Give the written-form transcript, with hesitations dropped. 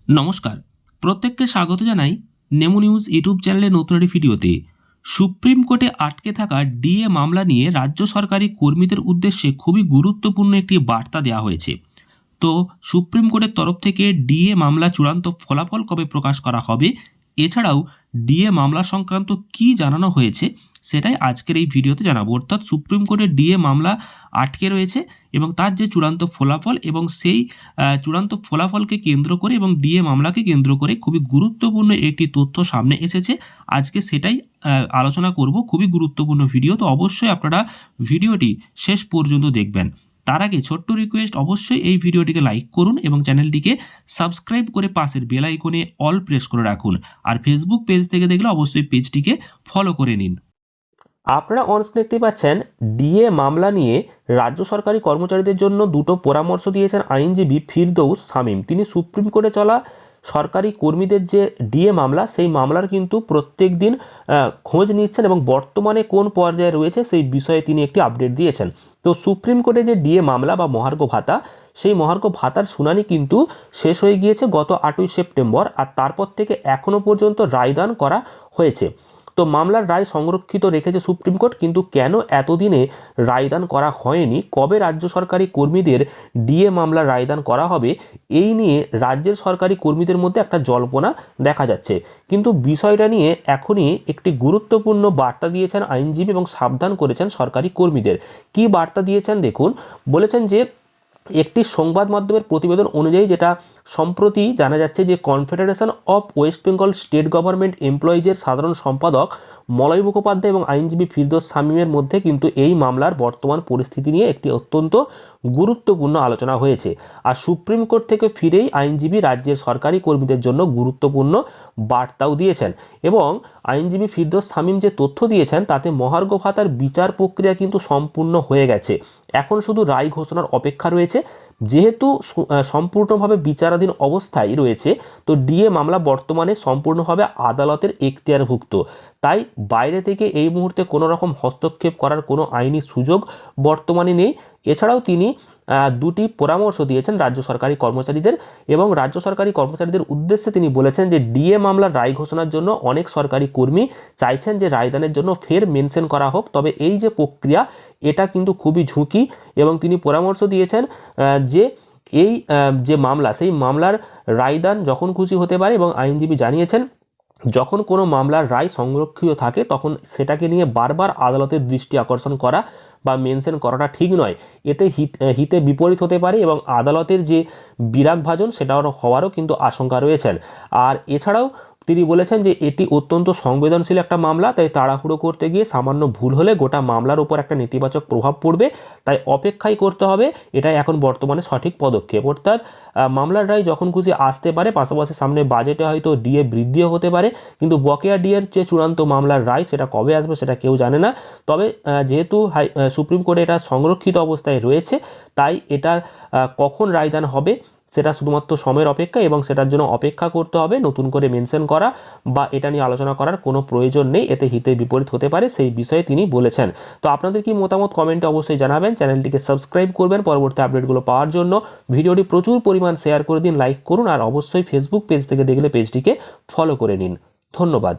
নমস্কার, প্রত্যেককে স্বাগত জানাই নেমো নিউজ ইউটিউব চ্যানেলে নতুন একটি ভিডিওতে। সুপ্রিম কোর্টে আটকে থাকা ডিএ মামলা নিয়ে রাজ্য সরকারি কর্মীদের উদ্দেশ্যে খুবই গুরুত্বপূর্ণ একটি বার্তা দেওয়া হয়েছে। তো সুপ্রিম কোর্টের তরফ থেকে ডিএ মামলা চূড়ান্ত ফলাফল কবে প্রকাশ করা হবে, এছাড়াও ডিএ মামলা সংক্রান্ত কী জানানো হয়েছে সেটাই আজকের এই ভিডিওতে জানাবো। অর্থাৎ সুপ্রিম কোর্টের ডিএ মামলা আটকে রয়েছে এবং তার যে চূড়ান্ত ফলাফল এবং সেই চূড়ান্ত ফলাফলকে কেন্দ্র করে এবং ডিএ মামলাকে কেন্দ্র করে খুবই গুরুত্বপূর্ণ একটি তথ্য সামনে এসেছে। আজকে সেটাই আলোচনা করব। খুবই গুরুত্বপূর্ণ ভিডিও, তো অবশ্যই আপনারা ভিডিওটি শেষ পর্যন্ত দেখবেন। তার আগে ছোট্ট রিকোয়েস্ট, অবশ্যই এই ভিডিওটিকে লাইক করুন এবং চ্যানেলটিকে সাবস্ক্রাইব করে পাশের বেল আইকনে অল প্রেস করে রাখুন। আর ফেসবুক পেজ থেকে দেখলে অবশ্যই পেজটিকে ফলো করে নিন। আপনারা অনস্ক্রিন দেখতে পাচ্ছেন, ডিএ মামলা নিয়ে রাজ্য সরকারি কর্মচারীদের জন্য দুটো পরামর্শ দিয়েছেন আইনজীবী ফিরদৌস শামীম। তিনি সুপ্রিম কোর্টে চলা সরকারি কর্মীদের যে ডিএ মামলা, সেই মামলার কিন্তু প্রত্যেক দিন খোঁজ নিচ্ছেন এবং বর্তমানে কোন পর্যায়ে রয়েছে সেই বিষয়ে তিনি একটি আপডেট দিয়েছেন। তো সুপ্রিম কোর্টে যে ডিএ মামলা বা মহার্ঘ ভাতা, সেই মহার্ঘ ভাতার শুনানি কিন্তু শেষ হয়ে গিয়েছে গত 8ই সেপ্টেম্বর, আর তারপর থেকে এখনও পর্যন্ত রায়দান করা হয়েছে। তো মামলার রায় সংরক্ষিত রেখেছে সুপ্রিম কোর্ট, কিন্তু কেন এতদিনে রায়দান করা হয়নি, কবে রাজ্য সরকারি কর্মীদের ডিএ মামলার রায়দান করা হবে, এই নিয়ে রাজ্যের সরকারি কর্মীদের মধ্যে একটা জল্পনা দেখা যাচ্ছে। কিন্তু বিষয়টা নিয়ে এখনই একটি গুরুত্বপূর্ণ বার্তা দিয়েছেন আইনজীবী এবং সাবধান করেছেন সরকারি কর্মীদের। কি বার্তা দিয়েছেন দেখুন। বলেছেন যে একটি সংবাদ মাধ্যমের প্রতিবেদন অনুযায়ী যেটা সম্প্রতি জানা যাচ্ছে যে confederation of West Bengal state government এমপ্লয়িজের সাধারণ সম্পাদক মলয় মুখোপাধ্যায় এবং আইনজীবী ফিরদৌস শামীমের মধ্যে কিন্তু এই মামলার বর্তমান পরিস্থিতি নিয়ে একটি অত্যন্ত গুরুত্বপূর্ণ আলোচনা হয়েছে। আর সুপ্রিম কোর্ট থেকে ফিরেই আইনজীবী রাজ্যের সরকারি কর্মীদের জন্য গুরুত্বপূর্ণ বার্তাও দিয়েছেন। এবং আইনজীবী ফিরদৌস শামীম যে তথ্য দিয়েছেন তাতে মহার্ঘ ভাতার বিচার প্রক্রিয়া কিন্তু সম্পূর্ণ হয়ে গেছে, এখন শুধু রায় ঘোষণার অপেক্ষা রয়েছে। যেহেতু সম্পূর্ণভাবে বিচারাধীন অবস্থায় রয়েছে, তো ডিএ মামলা বর্তমানে সম্পূর্ণভাবে আদালতের এখতিয়ারভুক্ত, তাই বাইরে থেকে এই মুহূর্তে কোনো রকম হস্তক্ষেপ করার কোনো আইনি সুযোগ বর্তমানে নেই। এছাড়াও তিনি দুটি পরামর্শ দিয়েছেন রাজ্য সরকারি কর্মচারীদের, এবং রাজ্য সরকারি কর্মচারীদের উদ্দেশ্যে তিনি বলেছেন যে ডিএ মামলার রায় ঘোষণার জন্য অনেক সরকারি কর্মী চাইছেন যে রায়দানের জন্য ফের মেনশন করা হোক, তবে এই যে প্রক্রিয়া এটা কিন্তু খুবই ঝুঁকি। এবং তিনি পরামর্শ দিয়েছেন যে এই যে মামলা, সেই মামলার রায়দান যখন খুশি হতে পারে, এবং আইনজীবী জানিয়েছেন যখন কোনো মামলার রায় সংরক্ষিত থাকে তখন সেটাকে নিয়ে বারবার আদালতের দৃষ্টি আকর্ষণ করা বা মেনশন করাটা ঠিক নয়। এতে হিতে বিপরীত হতে পারে এবং আদালতের যে বিরাগভাজন সেটা হওয়ারও কিন্তু আশঙ্কা রয়েছেন। আর এছাড়াও তিনি বলেছেন যে এটি অত্যন্ত সংবেদনশীল একটা মামলা, তাই তাড়াহুড়ো করতে গিয়ে সামান্য ভুল হলে গোটা মামলার উপর একটা নেতিবাচক প্রভাব পড়বে, তাই অপেক্ষাই করতে হবে, এটাই এখন বর্তমানে সঠিক পদক্ষেপ। অর্থাৎ মামলার রায় যখন খুশি আসতে পারে, পাশাপাশি সামনে বাজেটে হয়তো ডিএ বৃদ্ধিও হতে পারে, কিন্তু বকেয়া ডিএর যে চূড়ান্ত মামলার রায় সেটা কবে আসবে সেটা কেউ জানে না। তবে যেহেতু সুপ্রিম কোর্টে এটা সংরক্ষিত অবস্থায় রয়েছে, তাই এটা কখন রায়দান হবে সেটা শুধুমাত্র সময়ের অপেক্ষা, এবং সেটার জন্য অপেক্ষা করতে হবে। নতুন করে মেনশন করা বা এটা নিয়ে আলোচনা করার কোনো প্রয়োজন নেই, এতে হিতে বিপরীত হতে পারে সেই বিষয়ে তিনি বলেছেন। তো আপনাদের কি মতামত কমেন্টে অবশ্যই জানাবেন, চ্যানেলটিকে সাবস্ক্রাইব করবেন পরবর্তী আপডেটগুলো পাওয়ার জন্য। ভিডিওটি প্রচুর পরিমাণ শেয়ার করে দিন, লাইক করুন, আর অবশ্যই ফেসবুক পেজ থেকে দেখলে পেজটিকে ফলো করে নিন। ধন্যবাদ।